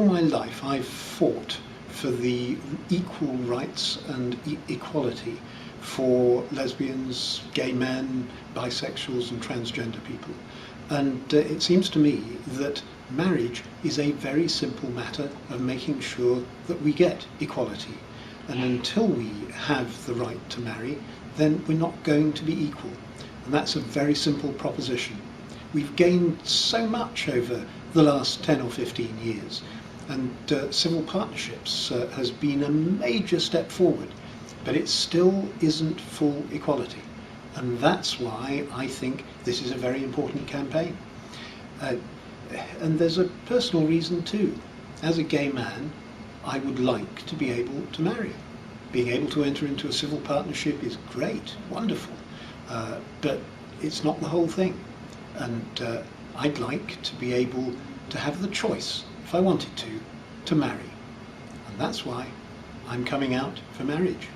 all my life I've fought for the equal rights and equality for lesbians, gay men, bisexuals and transgender people. And it seems to me that marriage is a very simple matter of making sure that we get equality. And until we have the right to marry, then we're not going to be equal. And that's a very simple proposition. We've gained so much over the last 10 or 15 years, and civil partnerships has been a major step forward, but it still isn't full equality. And that's why I think this is a very important campaign. And there's a personal reason too. As a gay man, I would like to be able to marry. Being able to enter into a civil partnership is great, wonderful, but it's not the whole thing. And I'd like to be able to have the choice, if I wanted to marry. And that's why I'm coming out for marriage.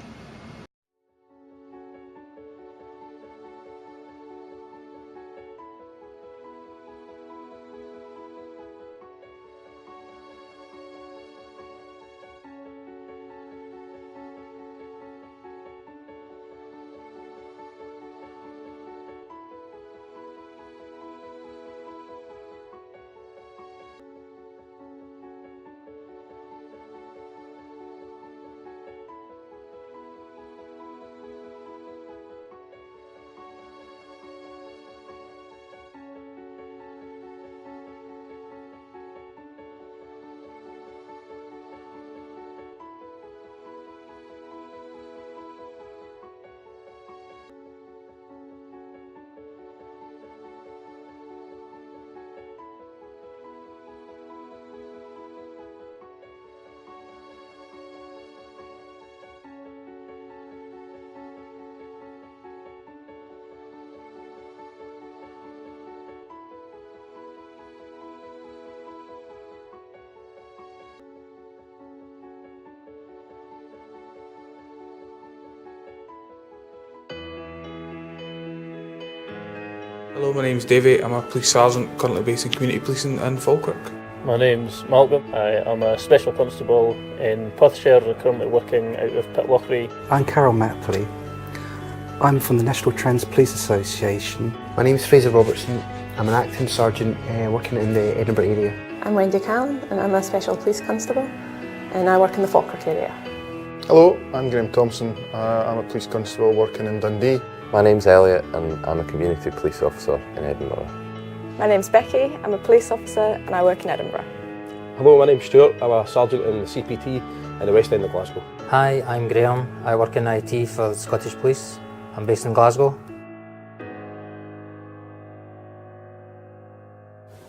Hello, my name's Davey. I'm a police sergeant currently based in community policing in Falkirk. My name's Malcolm. I'm a special constable in Perthshire, currently working out of Pitlochry. I'm Carol Mapley. I'm from the National Trans Police Association. My name's Fraser Robertson. I'm an acting sergeant working in the Edinburgh area. I'm Wendy Callan and I'm a special police constable and I work in the Falkirk area. Hello, I'm Graham Thompson. I'm a police constable working in Dundee. My name's Elliot and I'm a community police officer in Edinburgh. My name's Becky, I'm a police officer and I work in Edinburgh. Hello, my name's Stuart. I'm a sergeant in the CPT in the West End of Glasgow. Hi, I'm Graham. I work in IT for the Scottish Police. I'm based in Glasgow.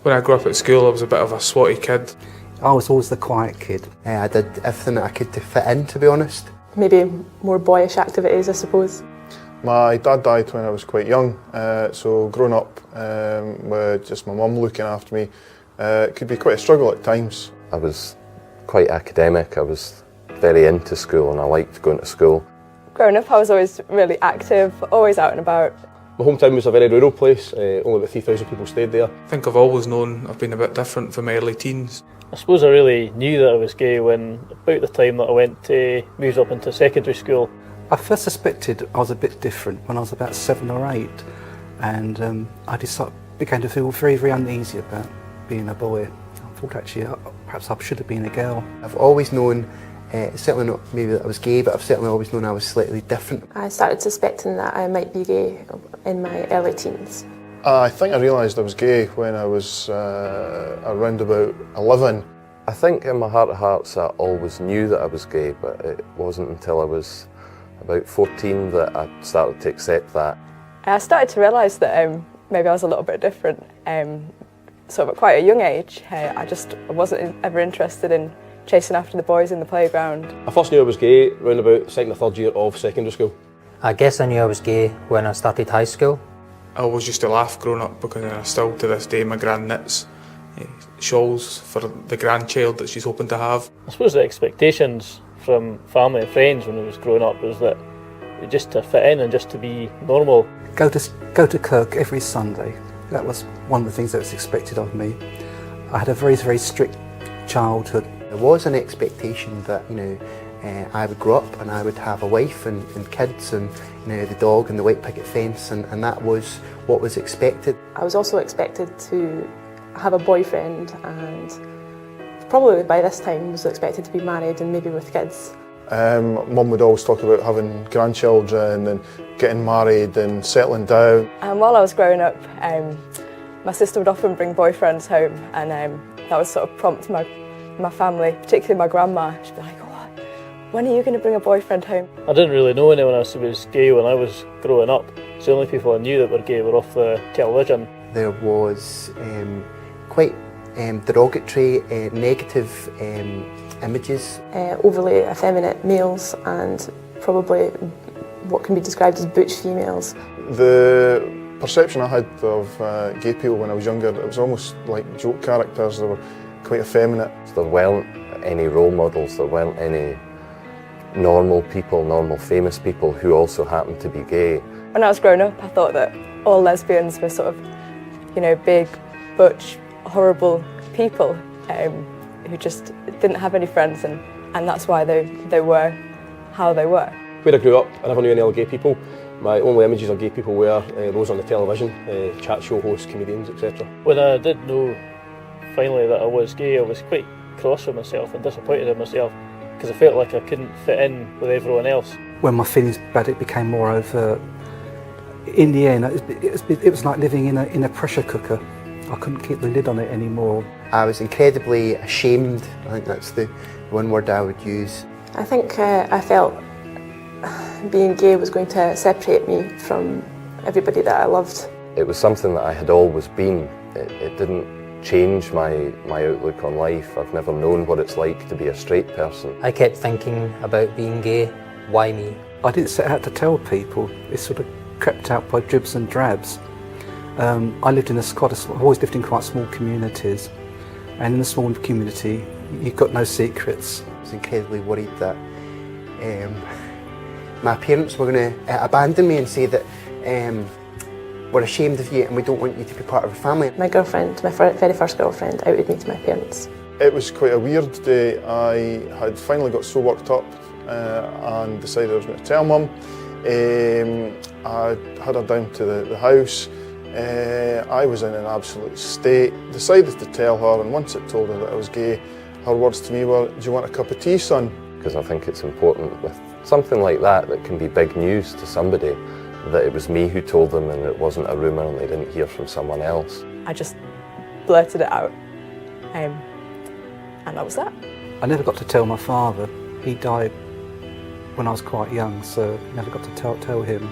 When I grew up at school, I was a bit of a swotty kid. I was always the quiet kid. I did everything that I could to fit in, to be honest. Maybe more boyish activities, I suppose. My dad died when I was quite young, so growing up with just my mum looking after me, it could be quite a struggle at times. I was quite academic. I was very into school and I liked going to school. Growing up, I was always really active, always out and about. My hometown was a very rural place, only about 3,000 people stayed there. I think I've always known I've been a bit different from my early teens. I suppose I really knew that I was gay when, about the time that I went to move up into secondary school. I first suspected I was a bit different when I was about 7 or 8, and I began to feel very, very uneasy about being a boy. I thought actually perhaps I should have been a girl. I've always known, certainly not maybe that I was gay, but I've certainly always known I was slightly different. I started suspecting that I might be gay in my early teens. I think I realised I was gay when I was around about 11. I think in my heart of hearts I always knew that I was gay, but it wasn't until I was about 14 that I started to accept that. I started to realise that maybe I was a little bit different. Sort of at quite a young age, I wasn't ever interested in chasing after the boys in the playground. I first knew I was gay around about the second or third year of secondary school. I guess I knew I was gay when I started high school. I always used to laugh growing up because I still to this day my gran knits shawls for the grandchild that she's hoping to have. I suppose the expectations from family and friends when I was growing up was that just to fit in and just to be normal. Go to Kirk every Sunday. That was one of the things that was expected of me. I had a very, very strict childhood. There was an expectation that, I would grow up and I would have a wife and kids and, the dog and the white picket fence, and that was what was expected. I was also expected to have a boyfriend, and probably by this time was expected to be married and maybe with kids. Mum would always talk about having grandchildren and getting married and settling down. And while I was growing up, my sister would often bring boyfriends home, and that would sort of prompt my family, particularly my grandma. She'd be like, "Oh, when are you going to bring a boyfriend home?" I didn't really know anyone else who was gay when I was growing up. So the only people I knew that were gay were off the television. There was quite derogatory, negative images. Overly effeminate males and probably what can be described as butch females. The perception I had of gay people when I was younger, it was almost like joke characters. They were quite effeminate. There weren't any role models, there weren't any normal people, normal famous people who also happened to be gay. When I was growing up, I thought that all lesbians were sort of, big, butch, horrible people who just didn't have any friends, and that's why they were how they were. Where I grew up, I never knew any other gay people. My only images of gay people were those on the television, chat show hosts, comedians, etc. When I did know finally that I was gay, I was quite cross with myself and disappointed in myself because I felt like I couldn't fit in with everyone else. When my feelings about it became more overt, in the end it was like living in a pressure cooker. I couldn't keep the lid on it anymore. I was incredibly ashamed. I think that's the one word I would use. I think I felt being gay was going to separate me from everybody that I loved. It was something that I had always been. It didn't change my outlook on life. I've never known what it's like to be a straight person. I kept thinking about being gay. Why me? I didn't set out to tell people. It sort of crept out by dribs and drabs. I lived in I've always lived in quite small communities, and in a small community you've got no secrets. I was incredibly worried that my parents were going to abandon me and say that we're ashamed of you and we don't want you to be part of our family. My girlfriend, my very first girlfriend, outed me to my parents. It was quite a weird day. I had finally got so worked up and decided I was going to tell Mum. I had her down to the house. I was in an absolute state. Decided to tell her, and once I told her that I was gay, her words to me were, "Do you want a cup of tea, son?" Because I think it's important with something like that can be big news to somebody, that it was me who told them and it wasn't a rumour and they didn't hear from someone else. I just blurted it out, and that was that. I never got to tell my father. He died when I was quite young, so I never got to tell him.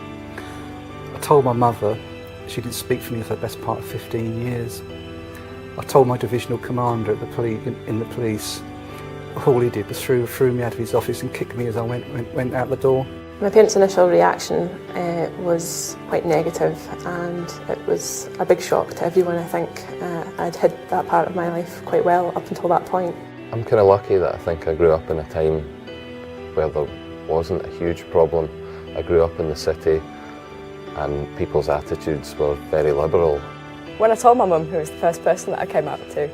I told my mother. She didn't speak for me for the best part of 15 years. I told my divisional commander at in the police. All he did was threw me out of his office and kicked me as I went out the door. My parents' initial reaction was quite negative, and it was a big shock to everyone. I think I'd hid that part of my life quite well up until that point. I'm kind of lucky that I think I grew up in a time where there wasn't a huge problem. I grew up in the city and people's attitudes were very liberal. When I told my mum, who was the first person that I came out to,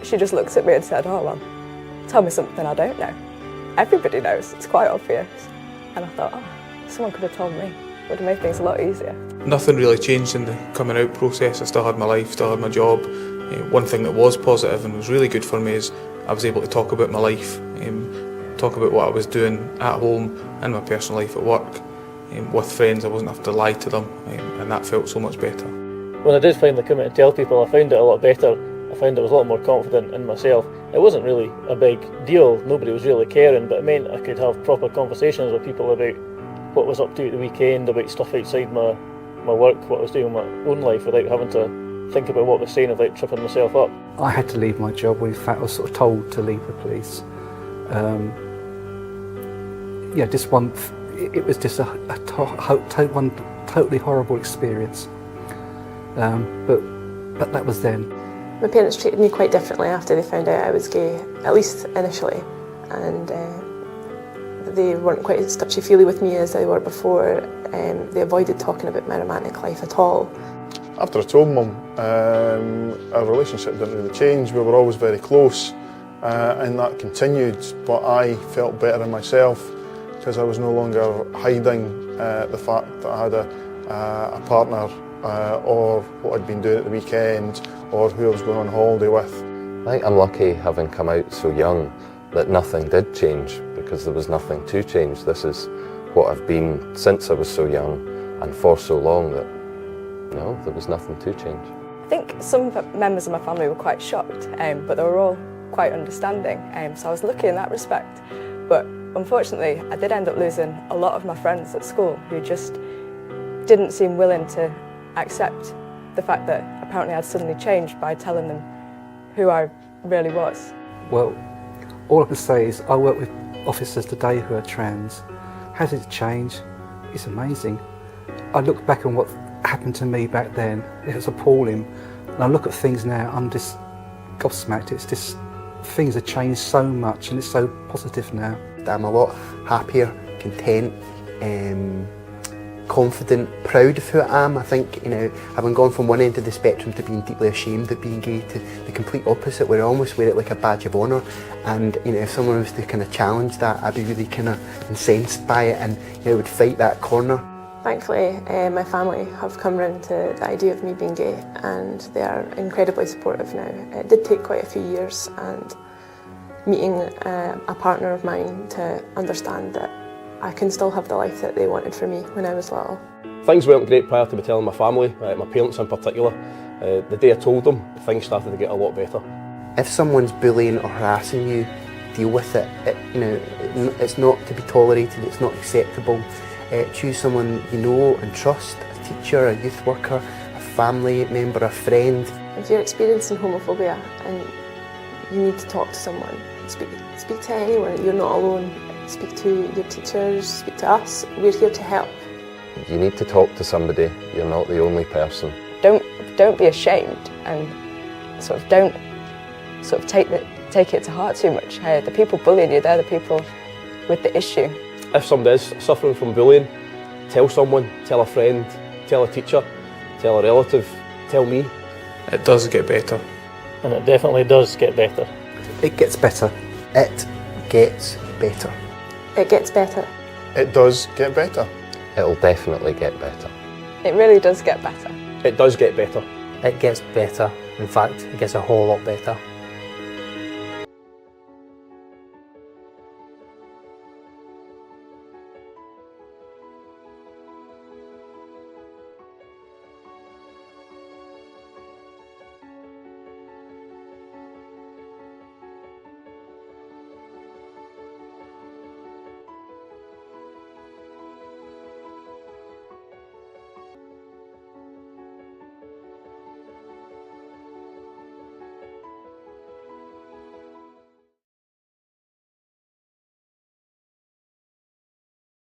she just looked at me and said, "Oh well, tell me something I don't know. Everybody knows, it's quite obvious." And I thought, oh, someone could have told me. It would have made things a lot easier. Nothing really changed in the coming out process. I still had my life, still had my job. One thing that was positive and was really good for me is I was able to talk about my life, talk about what I was doing at home and my personal life at work. With friends, I wasn't having to lie to them, and that felt so much better. When I did finally come out and tell people, I found it a lot better. I found I was a lot more confident in myself. It wasn't really a big deal, nobody was really caring, but it meant I could have proper conversations with people about what I was up to at the weekend, about stuff outside my work, what I was doing in my own life, without having to think about what I was saying without tripping myself up. I had to leave my job. In fact, I was sort of told to leave the police. It was just one totally horrible experience. But that was then. My parents treated me quite differently after they found out I was gay, at least initially, and they weren't quite as touchy-feely with me as they were before. They avoided talking about my romantic life at all. After I told Mum, our relationship didn't really change. We were always very close, and that continued, but I felt better in myself because I was no longer hiding the fact that I had a partner or what I'd been doing at the weekend or who I was going on holiday with. I think I'm lucky having come out so young that nothing did change, because there was nothing to change. This is what I've been since I was so young and for so long that no, there was nothing to change. I think some members of my family were quite shocked, but they were all quite understanding, so I was lucky in that respect. But unfortunately, I did end up losing a lot of my friends at school who just didn't seem willing to accept the fact that apparently I'd suddenly changed by telling them who I really was. Well, all I can say is I work with officers today who are trans. How did it change? It's amazing. I look back on what happened to me back then, it was appalling. And I look at things now, I'm just gobsmacked. It's just, things have changed so much and it's so positive now. I'm a lot happier, content, confident, proud of who I am. I think, having gone from one end of the spectrum to being deeply ashamed of being gay to the complete opposite, where I almost wear it like a badge of honour. And if someone was to kind of challenge that, I'd be really kind of incensed by it and would fight that corner. Thankfully, my family have come round to the idea of me being gay, and they are incredibly supportive now. It did take quite a few years, and meeting a partner of mine to understand that I can still have the life that they wanted for me when I was little. Things weren't great prior to me telling my family, my parents in particular. The day I told them, things started to get a lot better. If someone's bullying or harassing you, deal with it. It's not to be tolerated, it's not acceptable. Choose someone you know and trust, a teacher, a youth worker, a family member, a friend. If you're experiencing homophobia and you need to talk to someone, speak to anyone, you're not alone. Speak to your teachers, speak to us, we're here to help. You need to talk to somebody, you're not the only person. Don't be ashamed, and don't take it to heart too much. The people bullying you, they're the people with the issue. If somebody is suffering from bullying, tell someone, tell a friend, tell a teacher, tell a relative, tell me. It does get better. And it definitely does get better. It gets better. It gets better. It gets better. It does get better. It'll definitely get better. It really does get better. It does get better. It gets better. In fact, it gets a whole lot better.